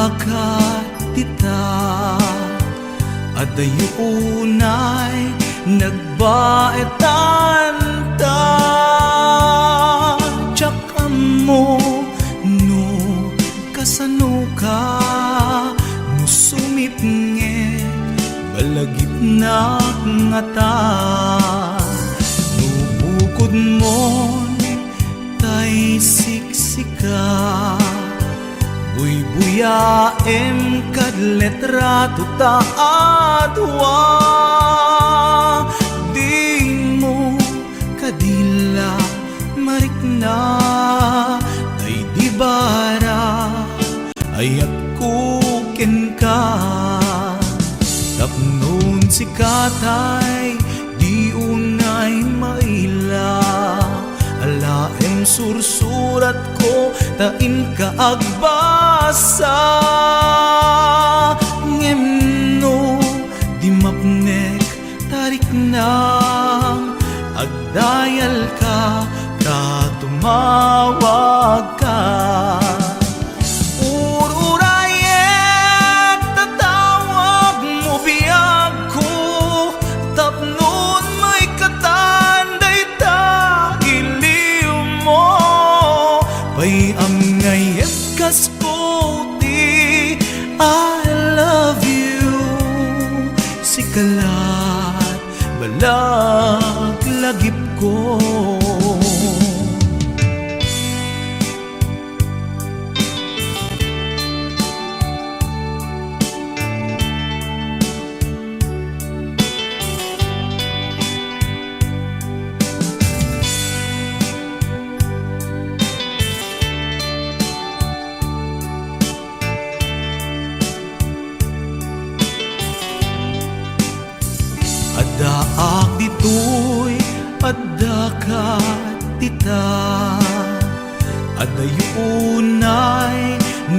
dakat tita adayunay nagbaetan ta tsak mo no kasano ka no sumipnge balagip na ngata no bukod mo tay siksika buy-buyaem kad letrato ta adwa di mo kadila marikna ay di bara ay akukin ka tapnon si katay di unay maila alaem sursurat ko tain ka agbasa ngemno di mapnek tarik na agdayal ka tumawag ka ururayek tatawag mo biyag ko tapnon may katanday ta iliw mo pay ang ngayet kas ko ti I love you sikalat balag lagip ko adaak ditoy adakat tita adayunay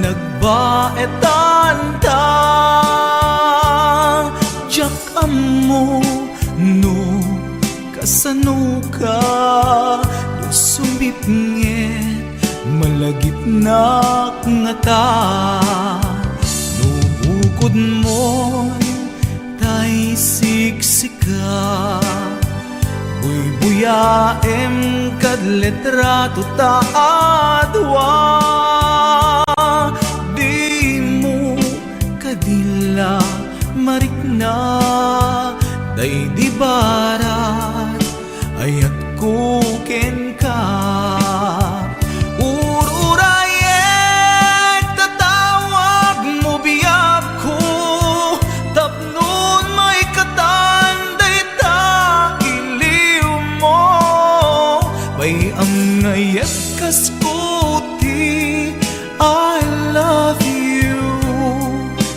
nagbaetan ta jak mo no kasano ka no sumipnget malagip na ngata no bukod mo tay siksika buy-buyaem kad letrato ta adwa di mo kadila marikna day di barat ayat kuken ka ururayek tatawag mo biyag ko tapnon may katanday ta iliw mo bay ang ngayet kas kuti I love you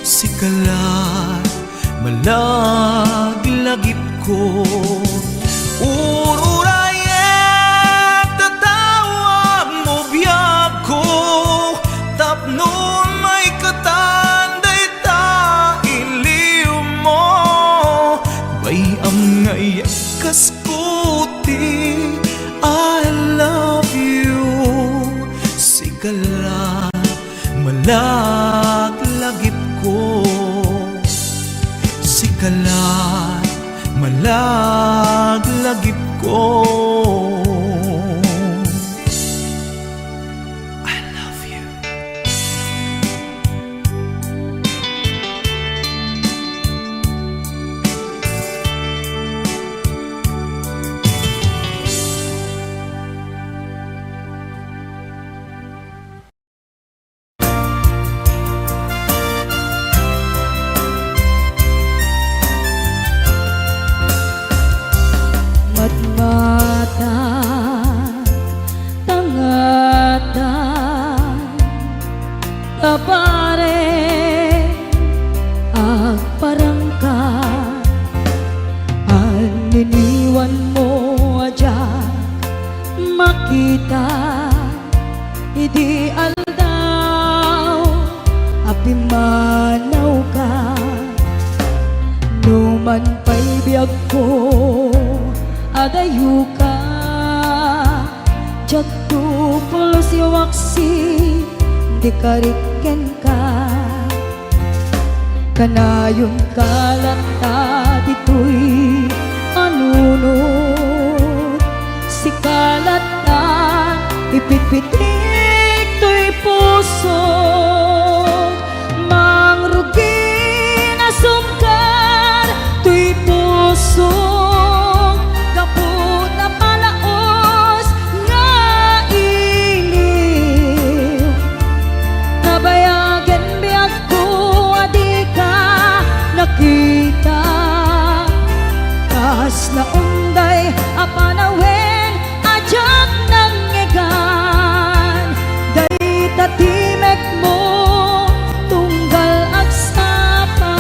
sikalat malaglagip ko ururayek tatawag mo biyag ko tapnon may katanday ta iliw mo bay ang ngayek kas kuti I love you sikalat malaglagip ko sikalat malaglagip ko I love you. Matmata tangatan tapare agparangka aniniwan mo aja makita idi aldaw api manaw ka numan pa'y biyag ko adayu ka jatuh puluh si waksi dikariken ka kanayon kalata dito'y anunod. Si kalata ipitpitik to'y puso, mangrugi na sumkar to'y puso. Kaput na palaos nga iliw, nabayagan biyag ko adi ka nakita. Kas na unday apanawen ajak nang ngegan, day tatimek mo tunggal agsapa.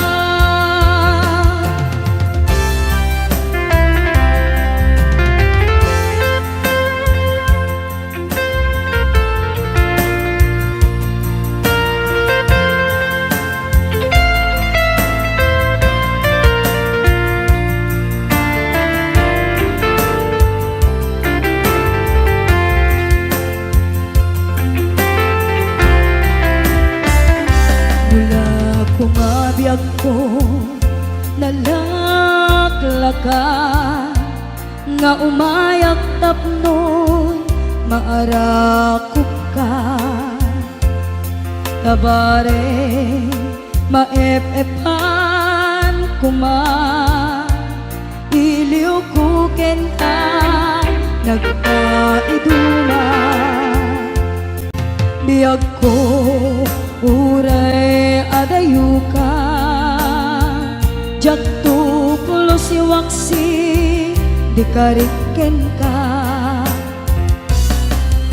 Mula kumabiyag ko nalaklaka, nga umayak tapnon maarakop ka. Kabare maep-epan kuma, iliw ko kenta nagpaiduma. Biyag ko uray adayuka, jak tu pulo si waksi di kariken ka.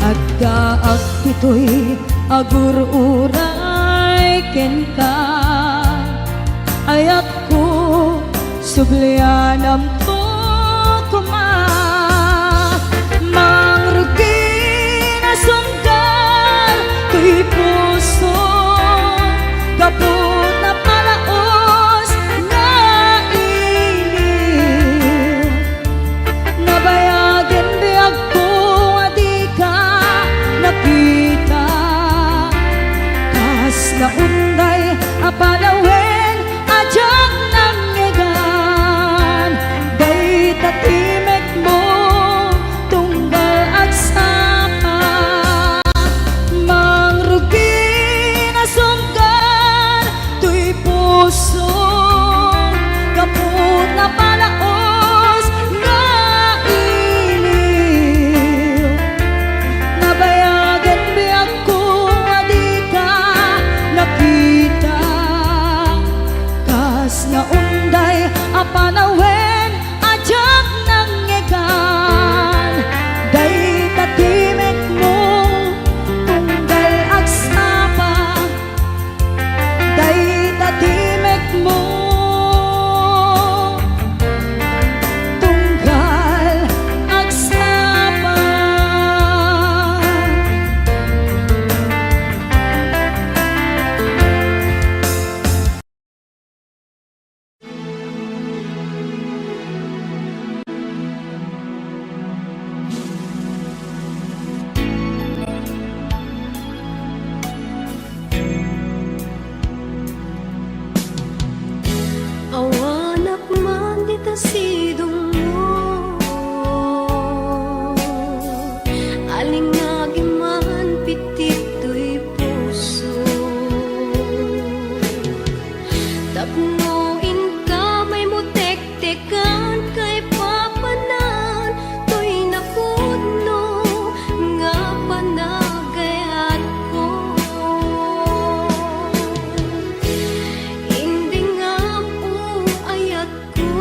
Agkaak ito'y agur uray ken ka, ayat ko sublianam to kuma. Mangrugi na sungkal to'y puso, kaput na palaos nga iliw, nabayagan biyag ko adi ka nakita. Kas na unday apanawen ajak nang ngegan, day tatimek mo tunggal agsapa. Mangrugi na sungkar to'y puso, kaput na palaos nga iliw, nabayagan biyag ko adi ka nakita. Kas na unday apanawen ajak nang ngegan, day tatimek mo tunggal agsapa. Day tatimek mo tunggal agsapa. Awanak man dita sidong mo, alingagi man pitit to'y puso. Tapnoin ka may mutek-tekan kay papanan, to'y napudno nga panagayat ko. Hindi nga po ayat ko,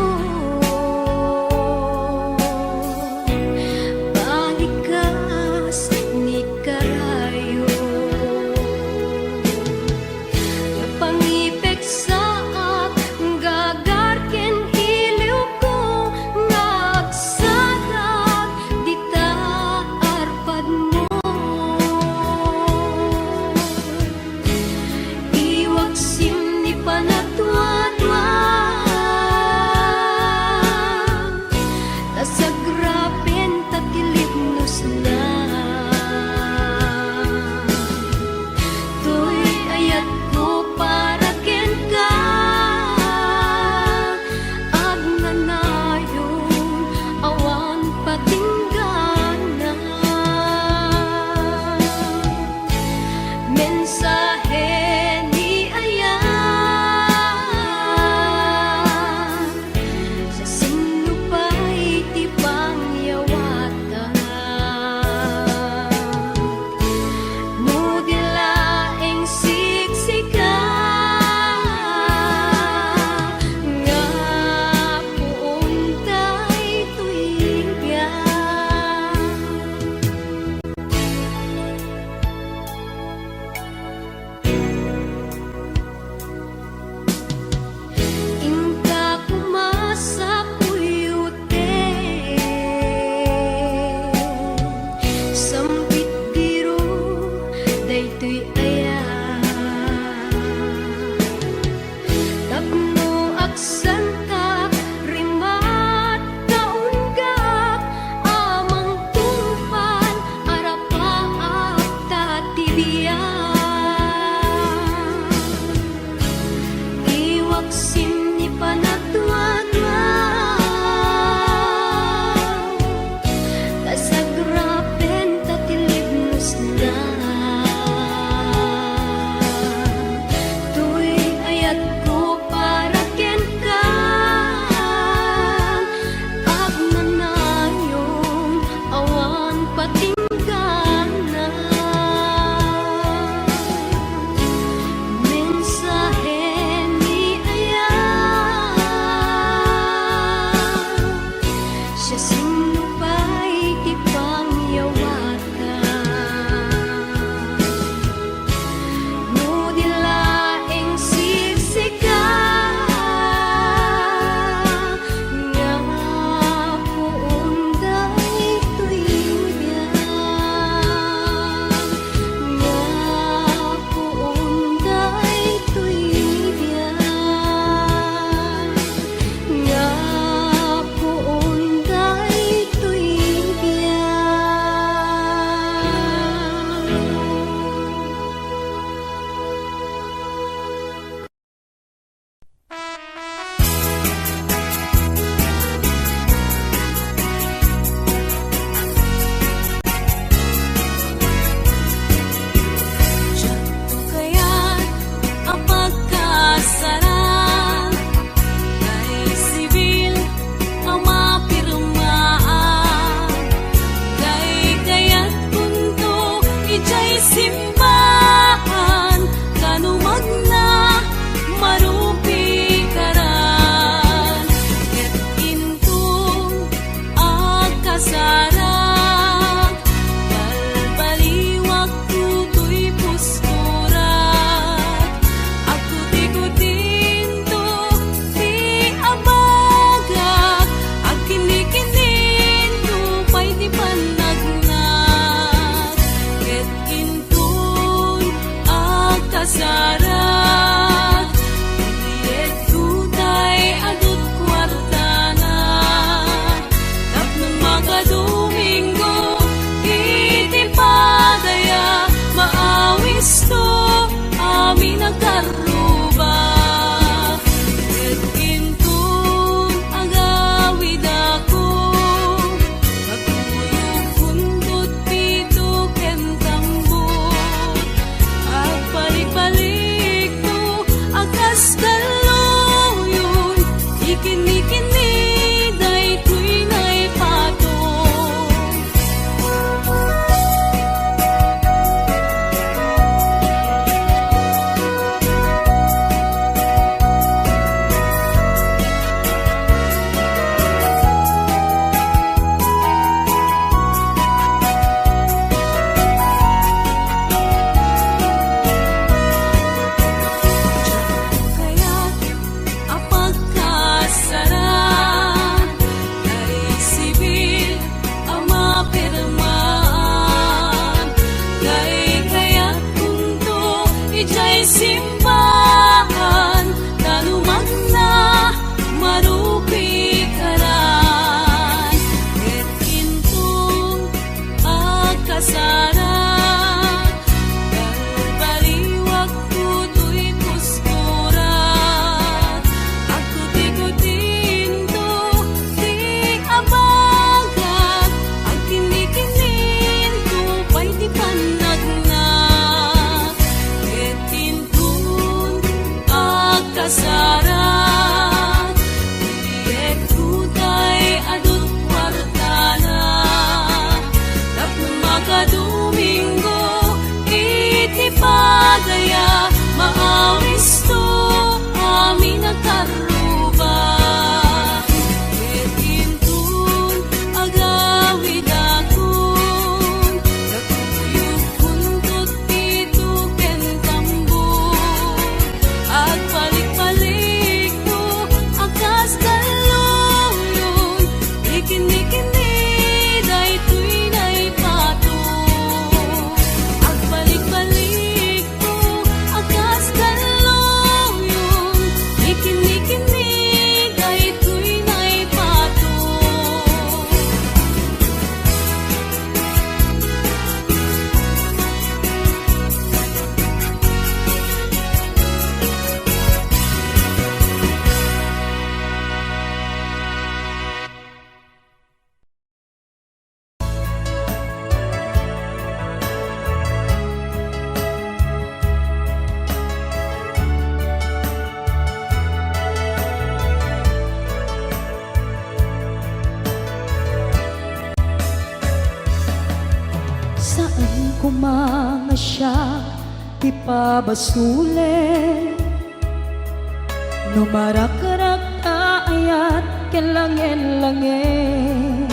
kasaran Iyek tutay adut kwartana Tapno makadomingo iti pagaya Maawis to amin nagkaruba Etintun agawid akun Nagkuyog kuntot dito kentambo Agpalik-palik to akas kaluyun Ikin-ikini daytoy naipato Agpalik-palik to akas kaluyun Ikin-ikini daytoy naipato Saan ko mga siya ipabasule Numarak-rak ayat kelangin-langin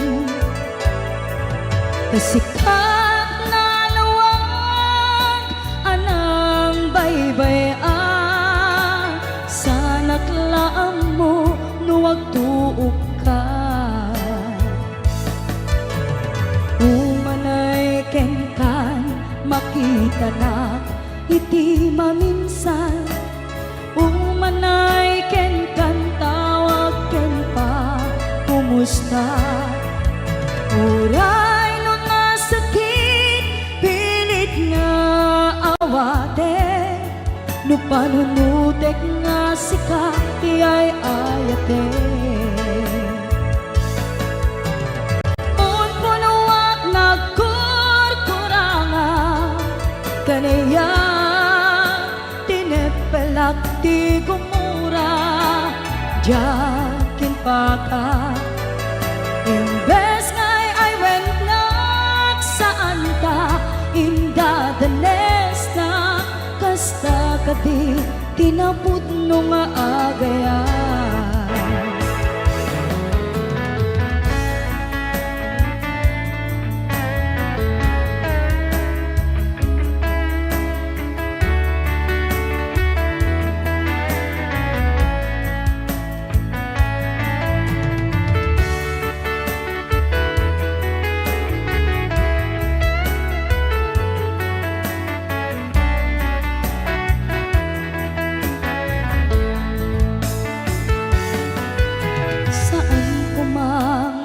Kasikat na lawag anang baybay-an Sanak laam mo nuwag tuok ka Umanay kenkan makita na iti maminsan Umanay kenkan tawag ken pa kumusta Uray no nasakit pilit nga awate No panunutek nga sika iyay ayate Kanaya tinepelak di gumura Jakin paka Imbes ngay ay wennak saan ka Inda danes na kasta kadi Tinapud no maagaya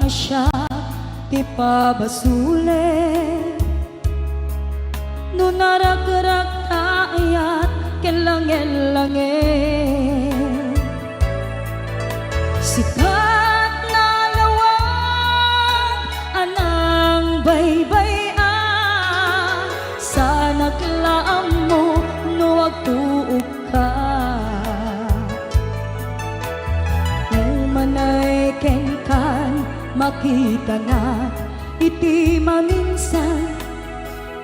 Siya ti pabasule No narak-rak ayat kelangin-langin Sikat na lawag anang baybay-an Sanak laam mo nuwag tuok ka Umanay kenkan makita na iti maminsan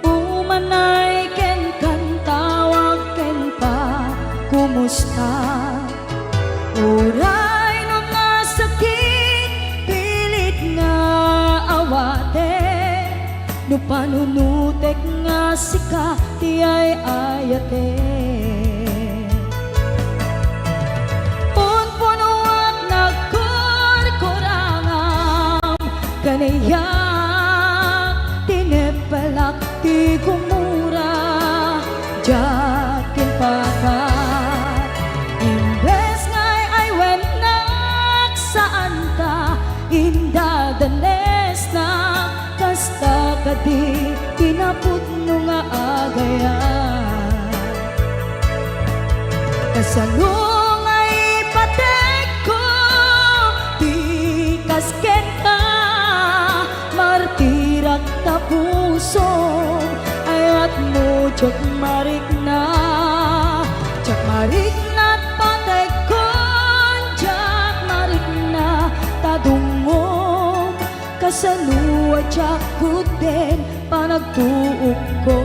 Umanay ken kan tawag ken pa kumusta Uray no nasakit pilit nga awate No panunutek nga sika tiyay ayate Kanaya tinepelak ti gumura Jakin pakat Imbes ngay ay wennak saan ka Inda danes na kasta kadi Tinapud no nga agaya Kasanong ay patek ko Di kasken ka Martirak ta puso ayat mo Tsak marik na patay sa luwa jakut din panagtuok ko.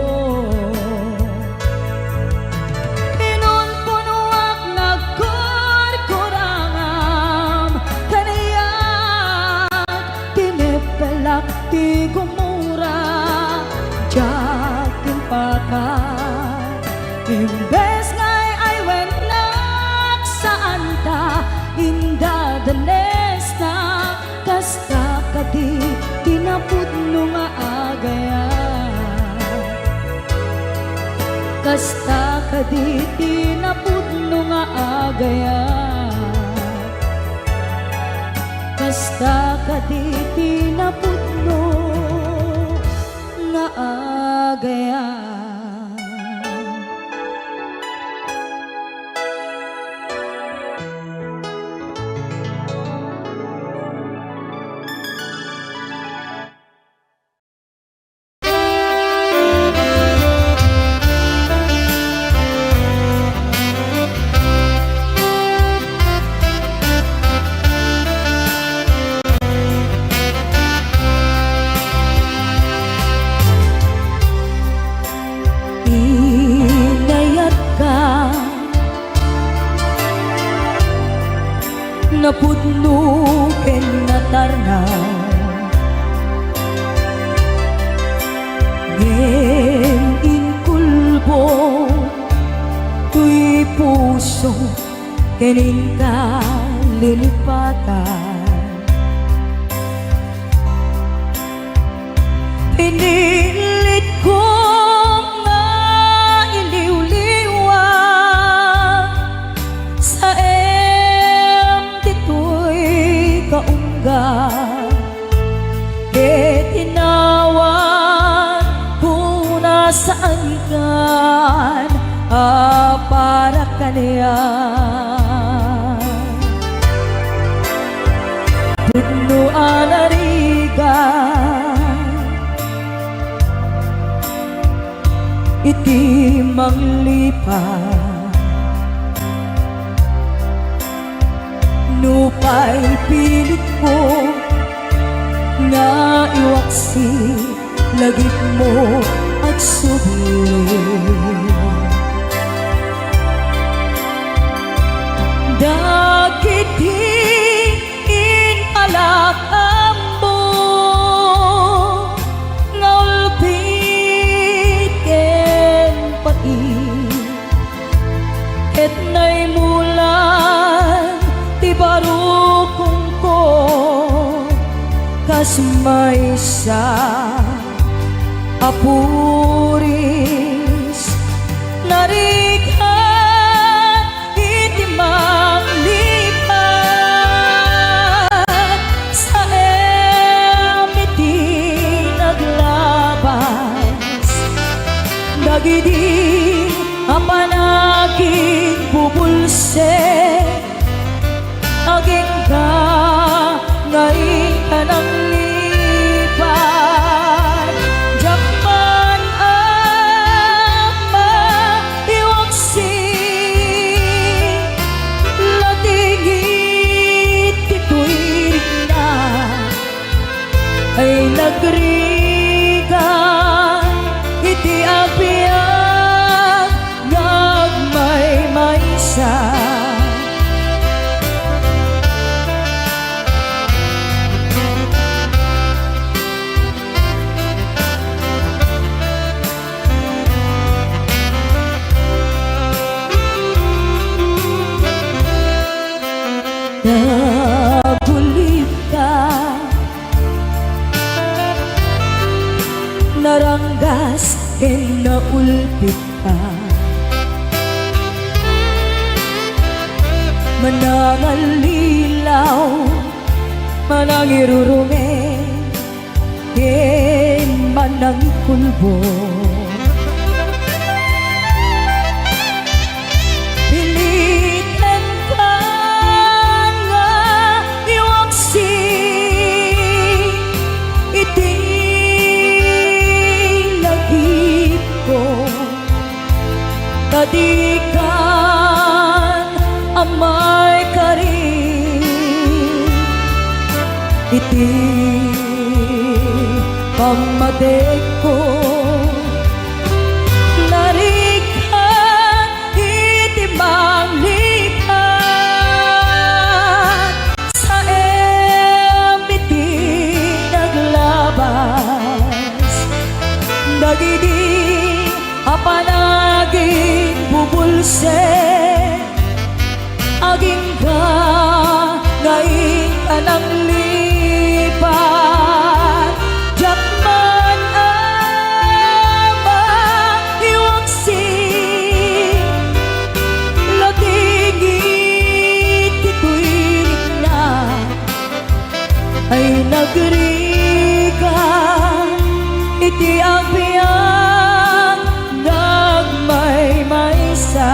Pinunpunuak nagkurkurangam kaniyat tinipelak ti gumura jakin pakat. Imbes ngay ay wenak saan ta indadanes na kasta kadi tinapudno nga agaya. Kasta kadi tinapudno nga agaya. Kasta kadi tinapudno nga agaya. Napudno ken natarnaw ngem inkulbo tuy puso kening kalilipatan. Pinilit ko nga iliw-liwan sa kaunggan tinawan kuna sa anikan para kaniya. Tudno anarigan iti manglipat nupay pilit ko nga iwaksi lagip mo at subli. Dagit inalak ambo nga ulpit ken pait ket nay mulan ti barukong ko kas maysa apuris narighan iti manglipat sa iti naglabas dagidi apanagin bubulse aging ka ngayon ka nang lipat. Japan ama iwaksi latingit ito'y na ay nagrigan iti agbiag nagmay-maysa. Nagulit ka, naranggas ken naulpit ka, manangalilaw manangirurume ken manangikulbo. Kadikan amay karin iti pamatik ko. Narikhan itimang lipat sa emiti naglabas. Nagidi apanaging bubulse aging ka ngayon anang lipat. Jakman ama iwaksi latigit ito'y na ay nagriga iti agbiang nagmaymaysa.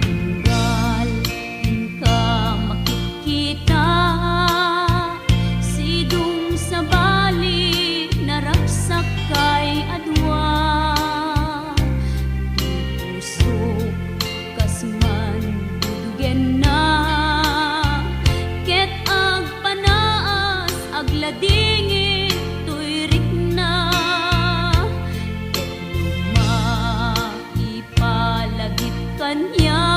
Tunggal din ka makikita sidung sa bali naragsak kay adwa. Pusok kasman dudugen na ket ag panaas ag ladingit tuyrik na. Ipalagit kanya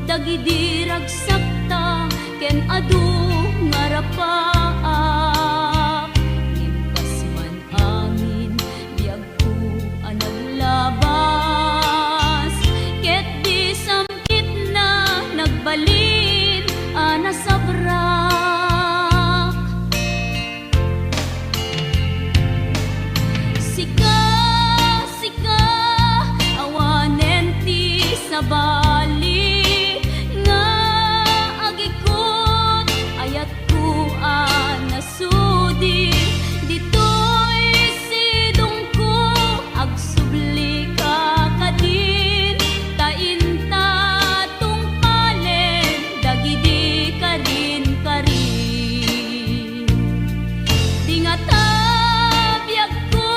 dagidirag sakta ken adu ngarapaak. Ngimpas man angin biag ko naglabas ket di samkit na nagbalin ana sabrak. Sika, sika, awanen ti sa bali nga agikot ayat ko nasudi dito'y sidong ko agsubli ka kadin tainta tungpalen dagidi karin karin. Tingata biag ko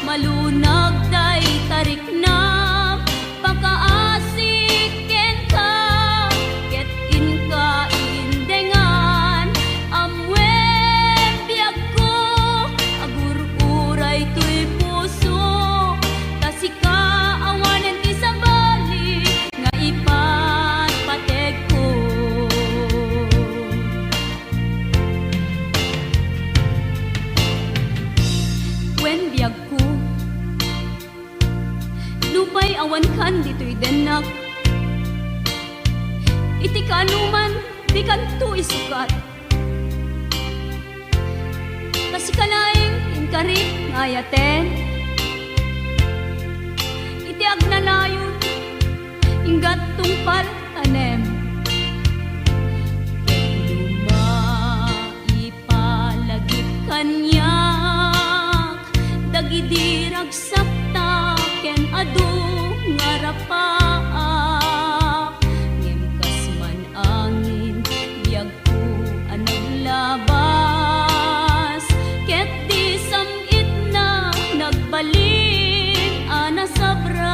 malunag day tarik na pagkaasik ken ka ket inka indengan amwen biag ko agur-uray to'y puso tasika awanen ti sa bali nga ipatpateg ko. Wen biag ko lupay awan kan dito'y denak iti kanuman di kanto isukat kasi kalaing inkari ngayaten iti agnanayon inggat tungpal tanem. Ipalagip kanyak dagidirag sakta ken adu ngarapaak. Ngimkas man angin biag ko naglabas ket di samit na nagbalin ana sabrak.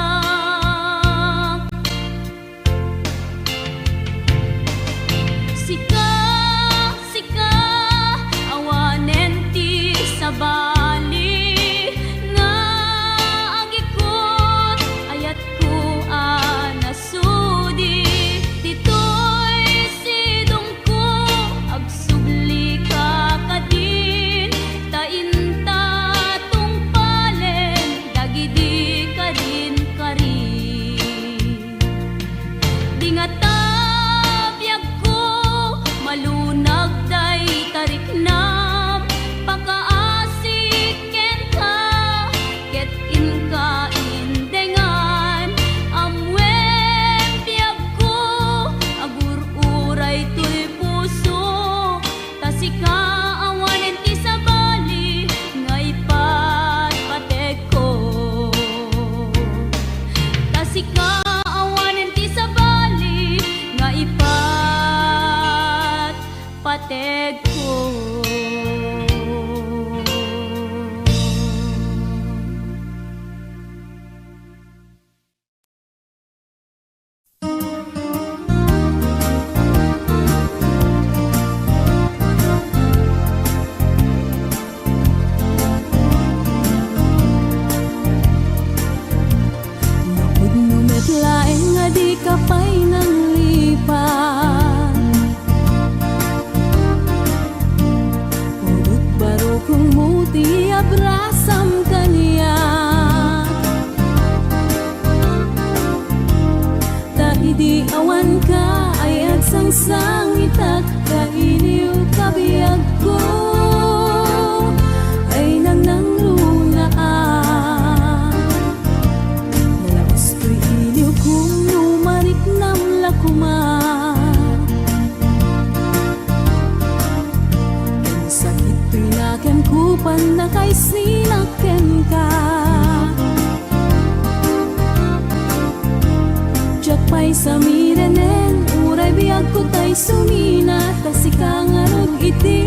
musika awanen ti sa bali nga patek ko. Laeng nga di ka pa'y nang lipat, udot baro kung muti abrasam kaniya. Ta idi awan ka ay agsangsang itak kainiw kabiyag ko ay nang lunaan. Nalaos ko'y iliw kung numarik nam lakuma. Ang sakit to'y naken kupan na kay sinaken ka. Diyak pa'y samirenen, uray biyag ko ta'y sumina, tasikang arog iti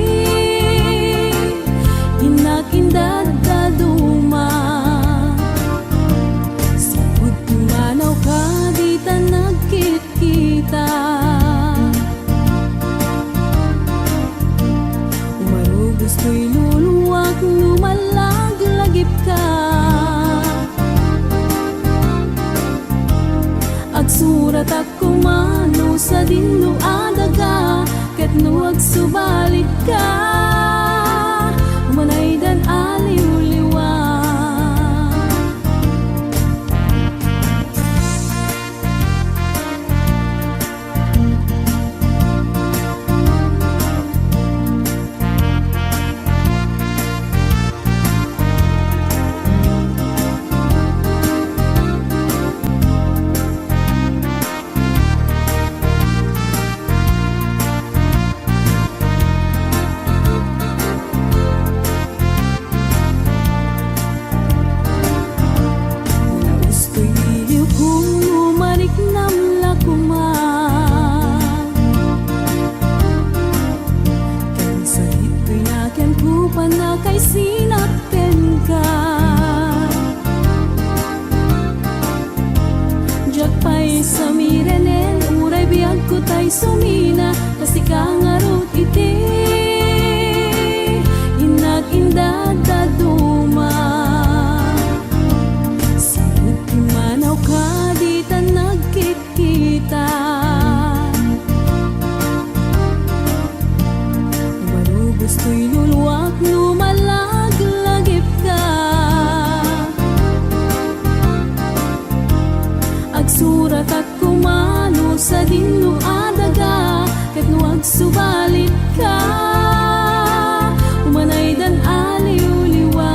inakindad daduma. Sipud tumanaw ka, di ta nagkit-kita. Umarugos ko'y luluwag, lumalag-lagip ka. Agsurat ako mano sa dinno adaga, ket no agsubalit ka, manay dan aliw-liwa. Sumina, kasi kangarot iti inag-indad daduma. Sipud timanaw ka, di ta nagkit-kita. Marubos ko'y luluwak, lumalag-lagip ka. Agsurat at kumano sa dinno adaga, ket no agsubalit ka, umanay dan aliw-liwa.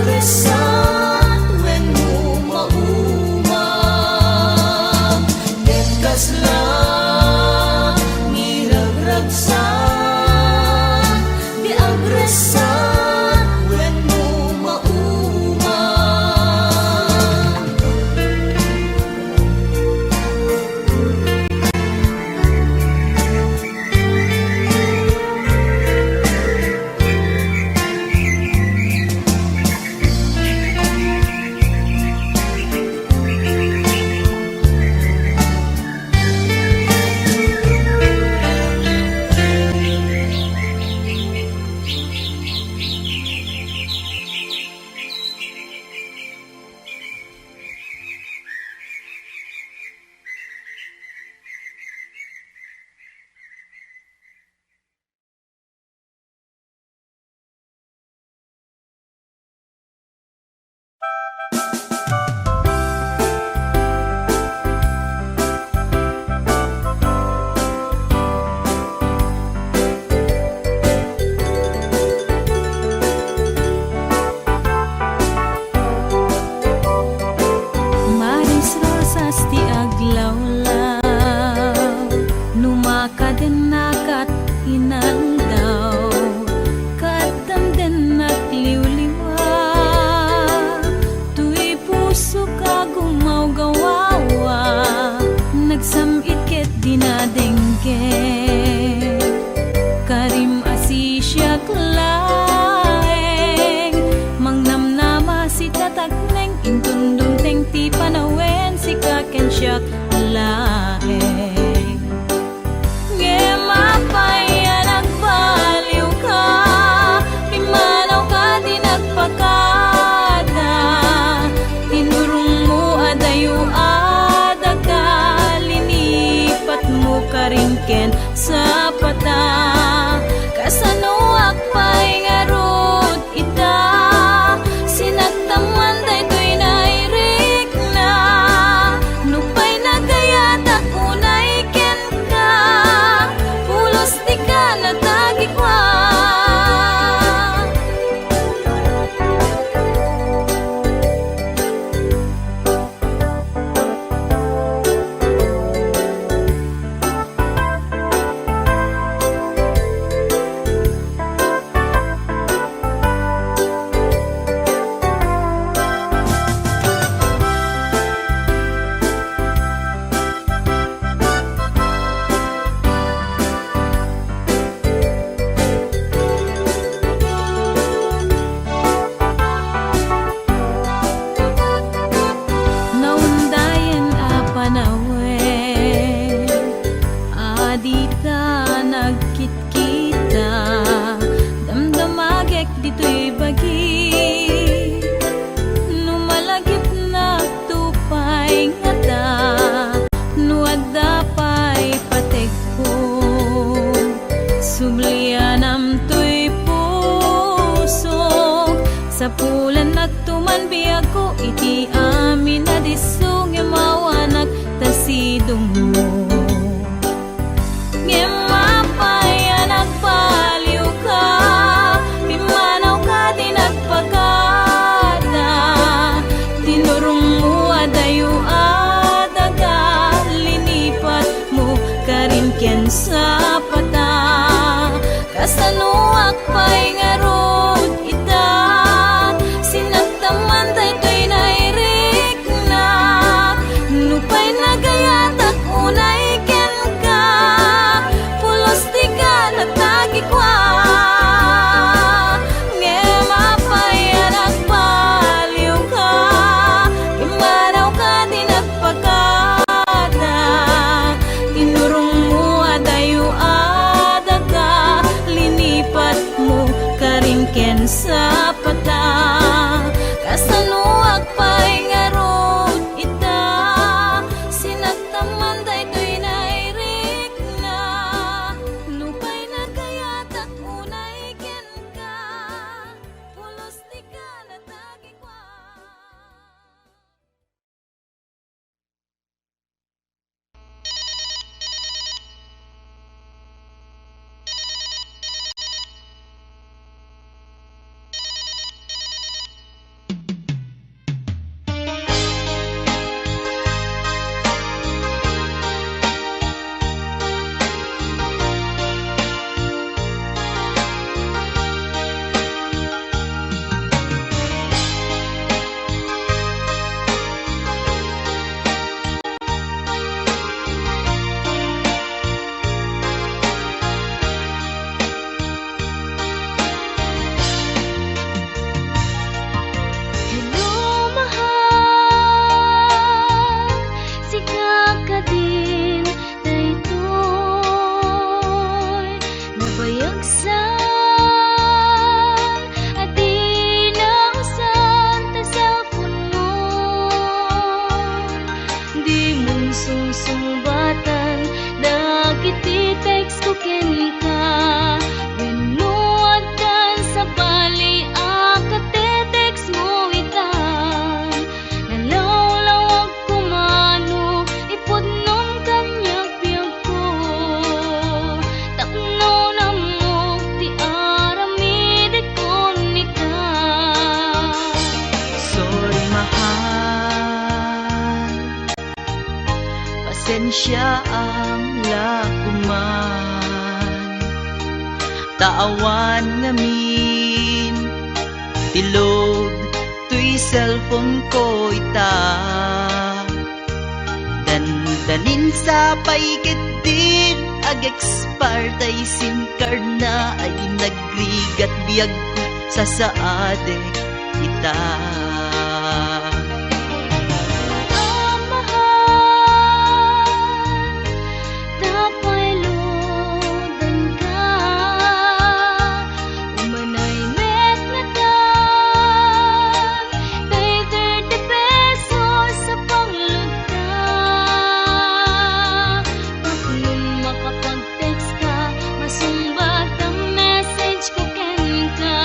agresat when mo maumam Nekas lang niragragsan Di agresat when mo maumam Maris rosas ti aglawlaw Numakadenakat inaldaw Kadamden at liwliwa Tuy puso ka gumaw-gawawa Nagsamit ket dinadengke Karim asisyak laeng Mangnamnama si tatagneng Intundong teng ti panawen Si kaken siyak laeng Ngemapaya nagbaliw ka Pimanaw ka di nagpakada Tinurong mo adayo adaga Linipat mo karingken sa pata Kasano akpay ngarod ita Sinagtaman daytoy nairik na Nupay nagayatak unay ken ka Pulos di ka natagikwa Naundayan a panawen Adita nagkit-kita Damdamagek dito'y bagi Numalagip na tupay ngata Nuadapay pategpo Sublianam to'y pusok Sa pulan nagtuman biyako iti amin na disong Yamawanak tasidong mo Ngemapaya nagbaliw ka Pimanaw ka di nagpagada Tinurong mo adayo adaga Linipat mo karingken sa pata Kasano akpay ngarod ita Sinagtaman daytoy nairik na Nupay nagayatak unay buksan at inausan ta cellphone mo. Di mong susumbatan, dagiti text ko ken ka. Binuad kan sa bali, text mo itan. Nalawlawag kumano, ipudnon kanyak biyag ko. Takno na mo, ti aramid ko ni ka. Sorry mahal, pasensya ang lakuman. Taawan ngamin, tilod tuy cellphone ko ita. Dandanin sa paikitid, ag-expire tay SIM card na ay nagrigat biyag ko sa saade ita. Ang mahal, tapay lodan ka. Umanay met na tan, kay 30 pesos sa panglutang. Nung makapag-text ka, masumbat ang message ko ken ka.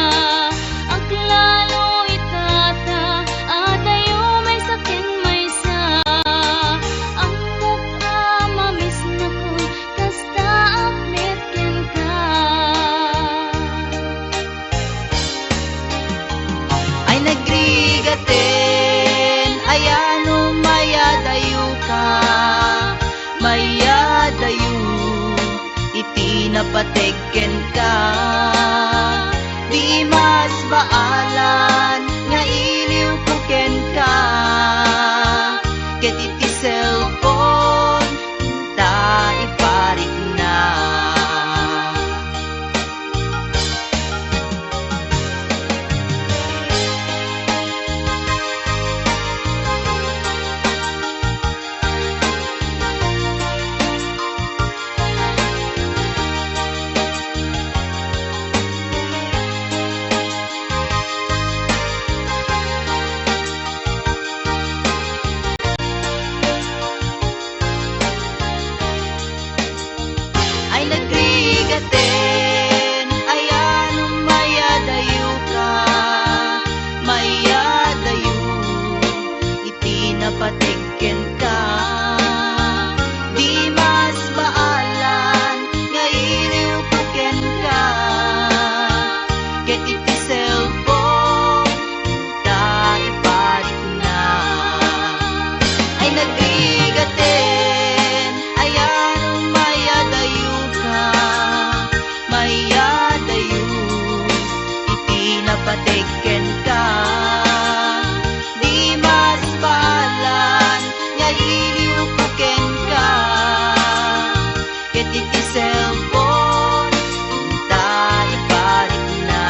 Ang klalo itata, at ayo may sakin may sa. Ang mukha mamis na ko, kasta update ken ka. Ay nagrigaten, ayano mayadayo ka. Mayadayo, iti napategen ka. Di mas baalan, nga iliw ko ken ka. Ket iti cellphone, ta iparik na. Ay nagrigaten, ayano mayadayo ka. Mayadayo, iti napategen ka. Di mas baalan, nga iliw ko ken ka. Ket iti cellphone, ta iparik na. Ay nagrigaten, ayano mayadayo ka. Mayadayo, iti napategen ka. Di mas baalan, nga iliw ko ken ka. Ket iti cellphone, ta iparik na.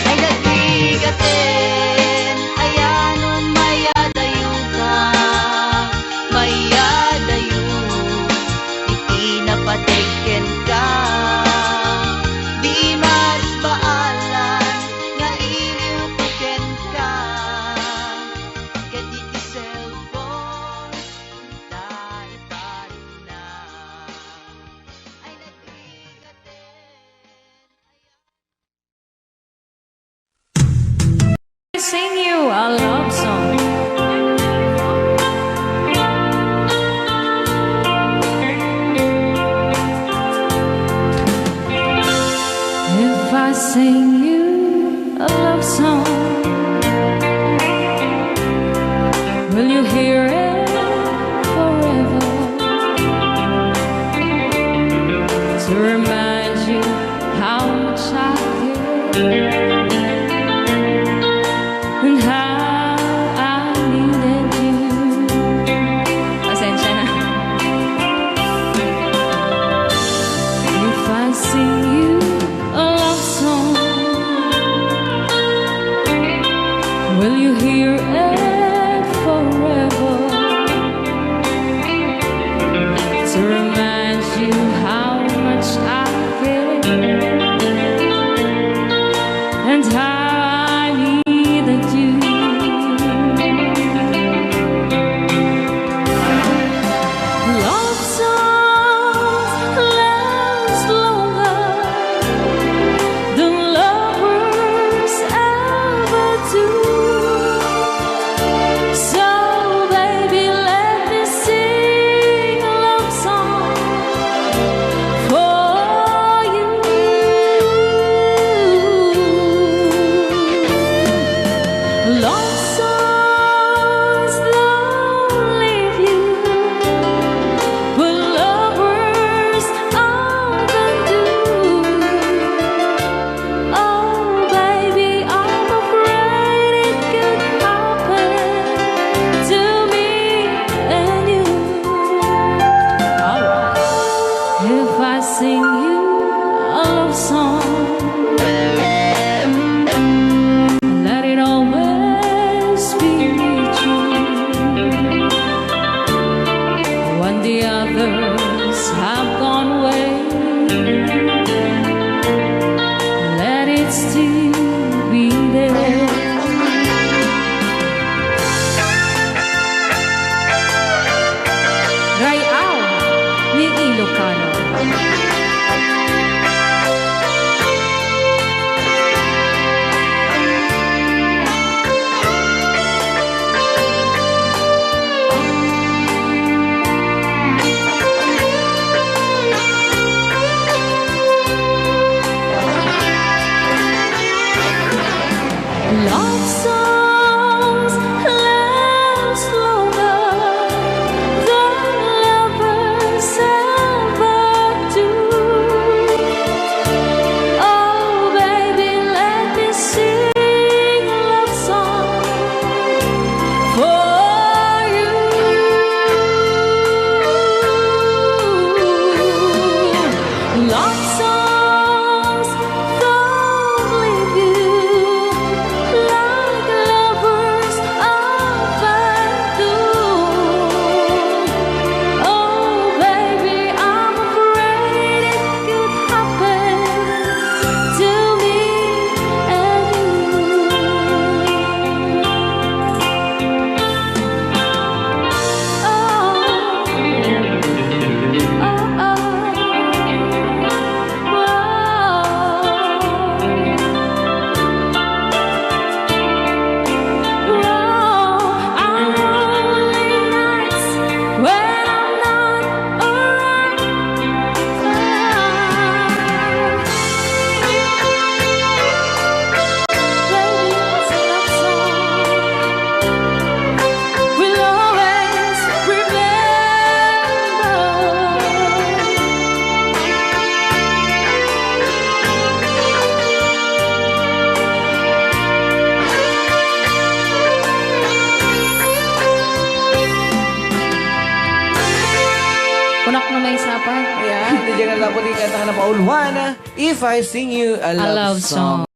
Ay nagrigaten, ayano mayadayo ka. Mayadayo, iti napategen ka. Di mas baalan, nga iliw ko ken ka. Ket iti cellphone, ta iparik na. Ay nagrigaten. Sing you a love song. If I sing you a love song, will you hear it forever? To remind you how much I care. And how I needed you. Pasensya na. If I sing you a love song, love song. Let it always be true. When the others have gone away, let it still be there. Rayaw ni Ilocano. Love songs last longer than lovers ever do. Oh, baby, let me sing a love song for you. Love songs don't leave you like lovers often do. Oh, baby, I'm afraid it could happen to me and Punak na may sapa. Ayan, di jangan lupa dikatakan na Paul Juana, If I Sing You a Love Song.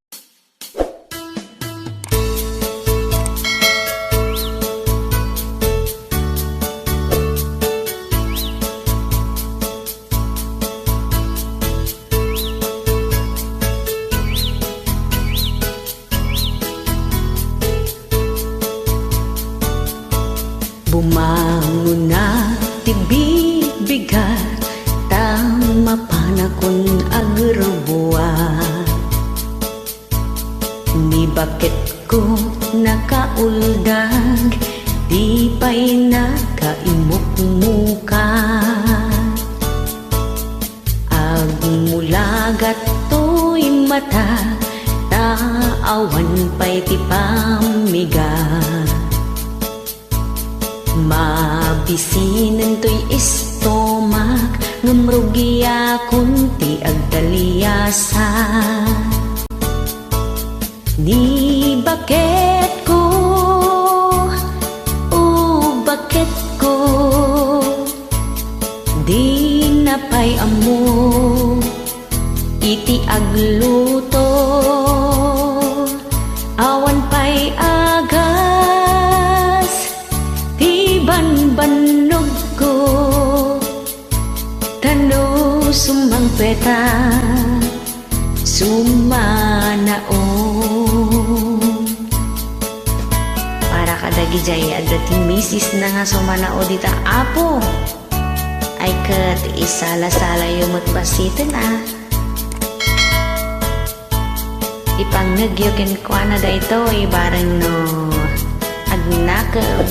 Bumangon na tibig bigat, tama panakon agrubuan. Ni bakit ko nakauldag, di pa'y nakaimuk-muka. Agmulagat to'y mata, taawan pa'y ti pamigat. Mabisinan to'y istomak, ngamrugiya kunti agdaliyasa. Ni bakit ko, bakit ko, di napay amo, iti agluto, awan pa'y agas, banbanog ko, tano sumang peta, sumanao. Para kadagi jay adating misis na nga sumanao dita apo, ay kat isala-sala yung matbasitan Ipangnagyokin ko na da ito, barang no agnakam.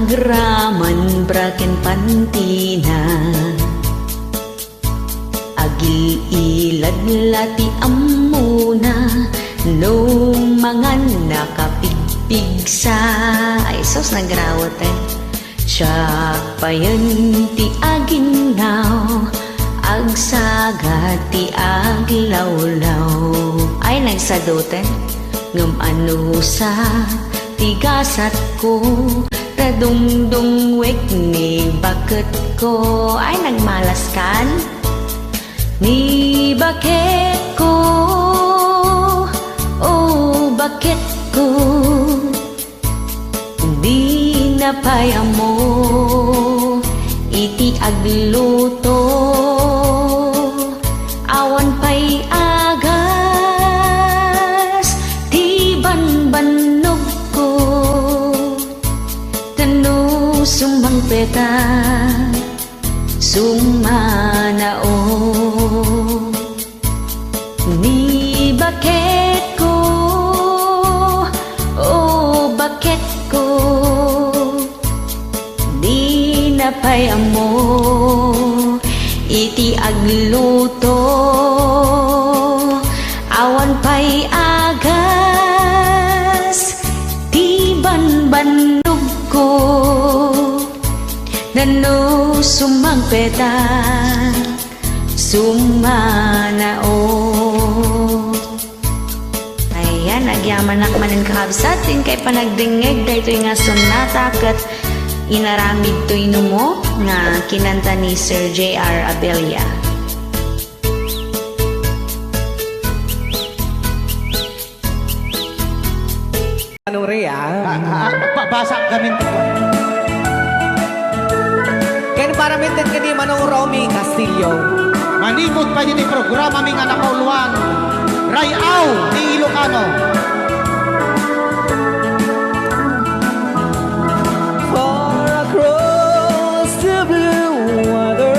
agraman braken pantina agil ilad lati amuna nung mga nakapigpig sa ay sos nagrawat Tsak payan ti aginaw agsagat ti aglawlaw ay nagsadutan ngam ano sa tigasat ko radungdungwek ni bakit ko ay nagmalaskan ni bakit ko oh bakit ko di napayam mo iti agluto awan pa'y agas ti banbanog ko tanu sumbang peta sumanao ni bakit ko oh bakit ko di napayam mo iti agluto awan pa'y agas ti banbanog ko nano sumagpeta sumanao ayan agyaman nakmanin kakabsat din kay panagdingeg dahito nga sonata kat inaramid to inumo nga kinanta ni Sir J.R. Abella. Anong Rhea? Basa kami. Kaya para mintin ka ni Manong Romy Castillo. Manimot pa din yung programa mi nga napauluan. Rayaw ni Ilocano. Far across the blue water,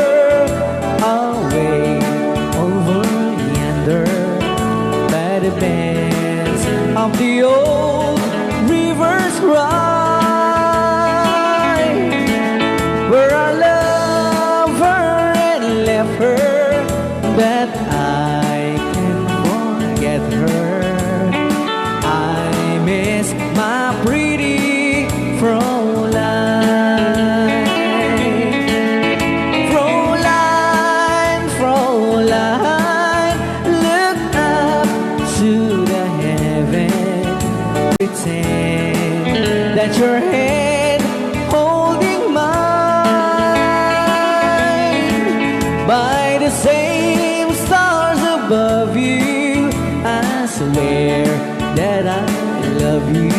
away over yonder, by the banks of the old rivers ride, where I love her and left her, but I can't forget her. I miss my pretty Fräulein. Fräulein, Fräulein, look up to the heaven. Pretend that your hand holding mine. By the same stars above you, I swear that I love you.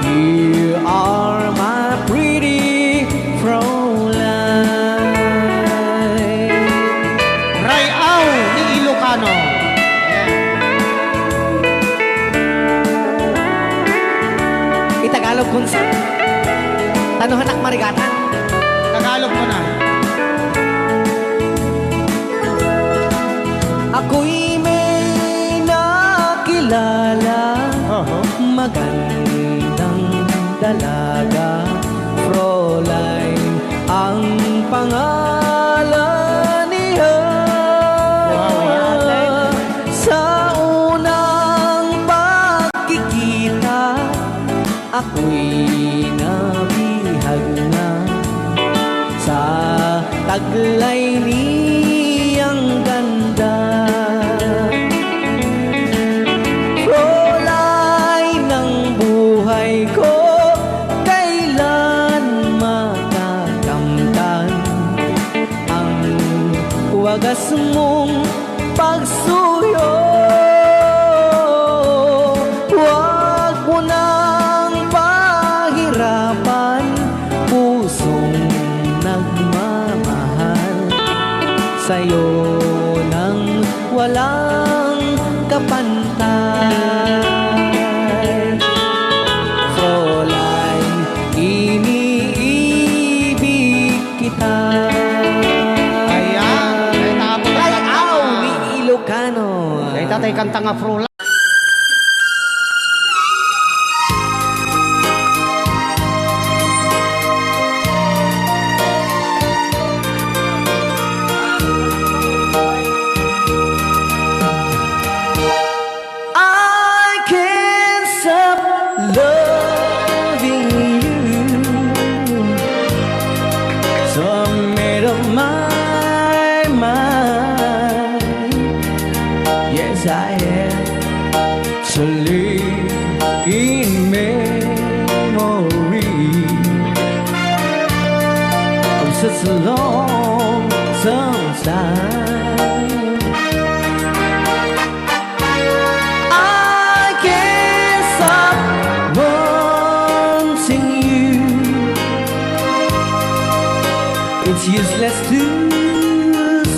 You are my pretty Fräulein. Rayaw ni Ilocano. Itagalog kung sa tanuhanak marigatan. Tagalog mo na. Ako'y may nakilala, magandang dalaga, Fräulein ang pangalan niya. Sa unang pagkikita, ako'y nabihag na sa taglay niyang ganda. Fräulein ng buhay ko, kailan makakamtan ang wagas mong pagsuyo. Huwag mo nang pahirapan pusong nagmamahal sa'yo nang walang kapantay. Fräulein, iniibig kita. Ayan. Kaya tapos na Rayaw ni Ilocano. Kaya tatay kanta nga Fräulein. It's useless to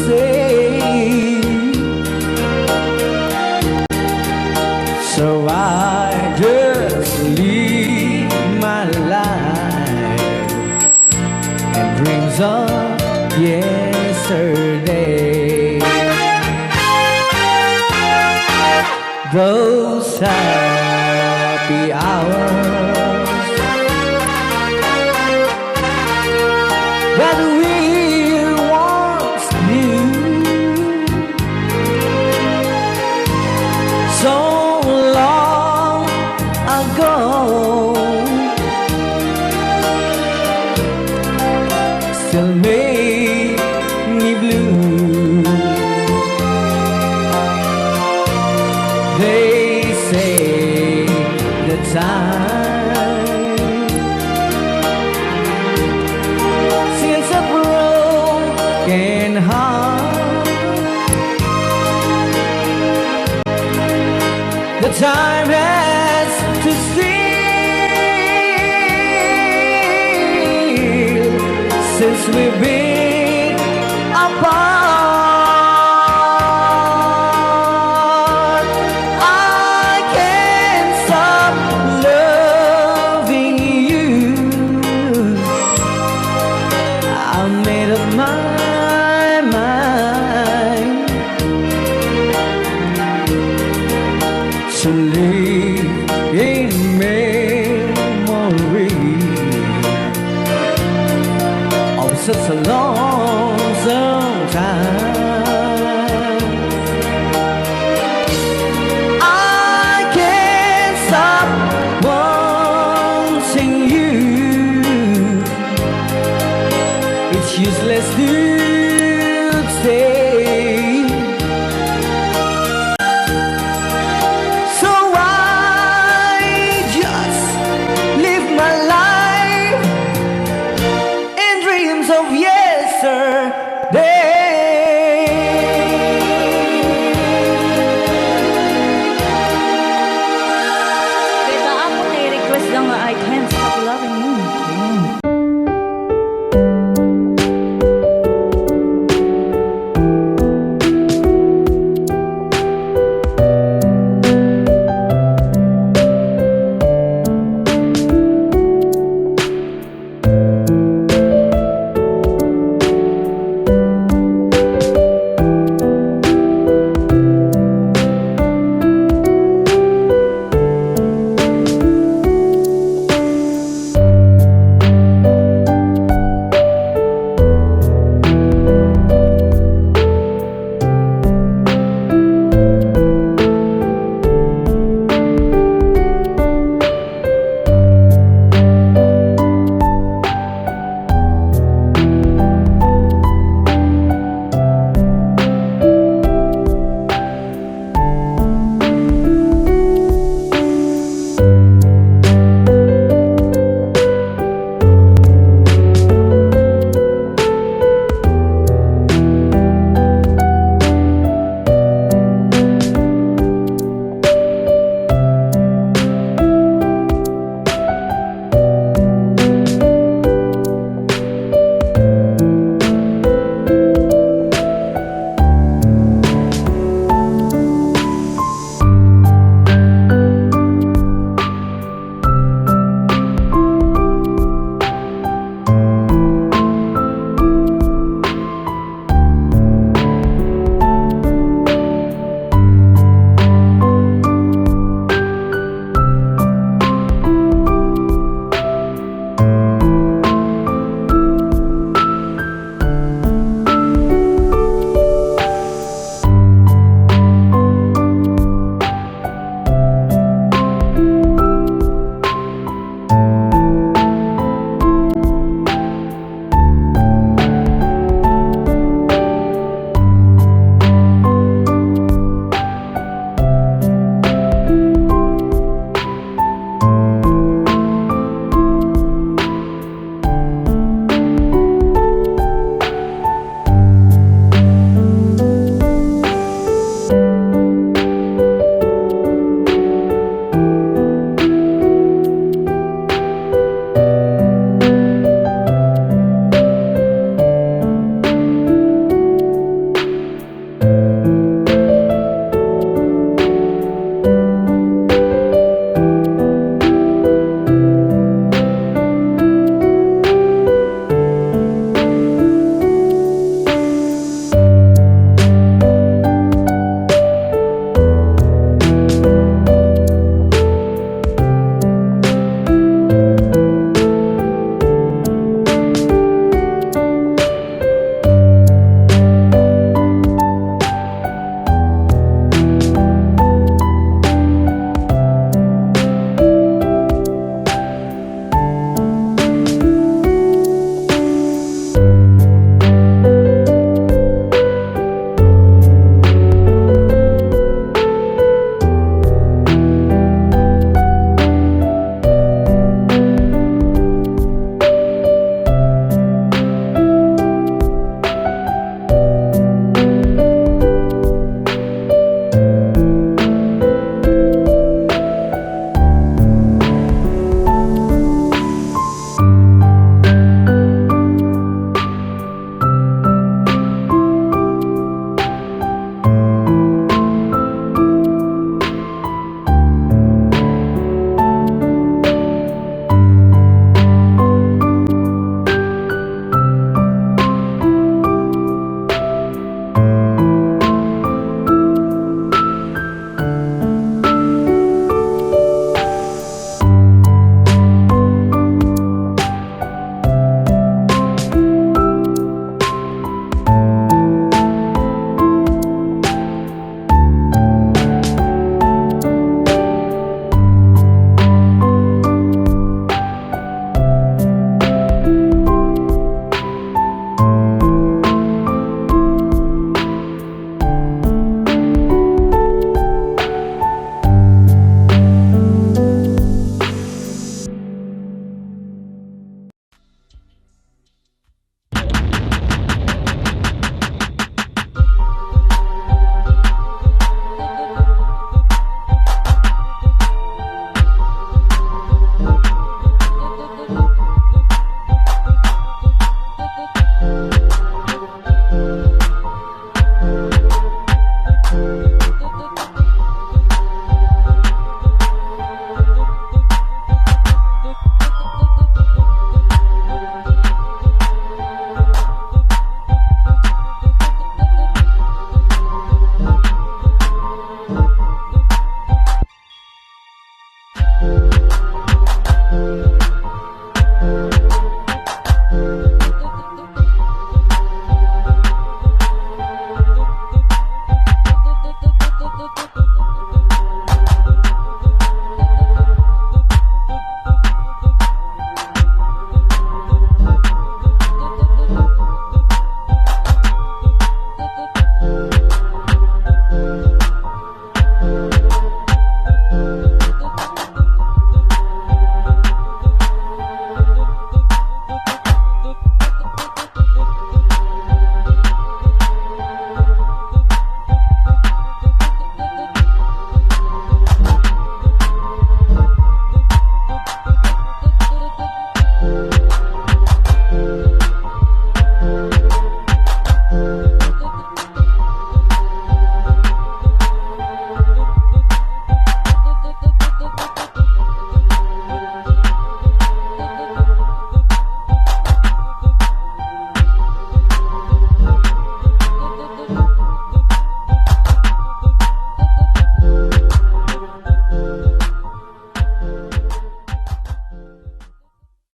say, so I just live my life and dreams of yesterday. Those happy hours that we once knew, so long ago, still make me blue. They say the time since a broken heart, the time has to steal since we've been apart. I can't stop loving you. I made up my mind to live in memory of such a lonesome time. I can't stop wanting you. It's useless to stay, so I just live my life in dreams of yesterday. Kaya ako na i-request lang nga I can't stop loving you.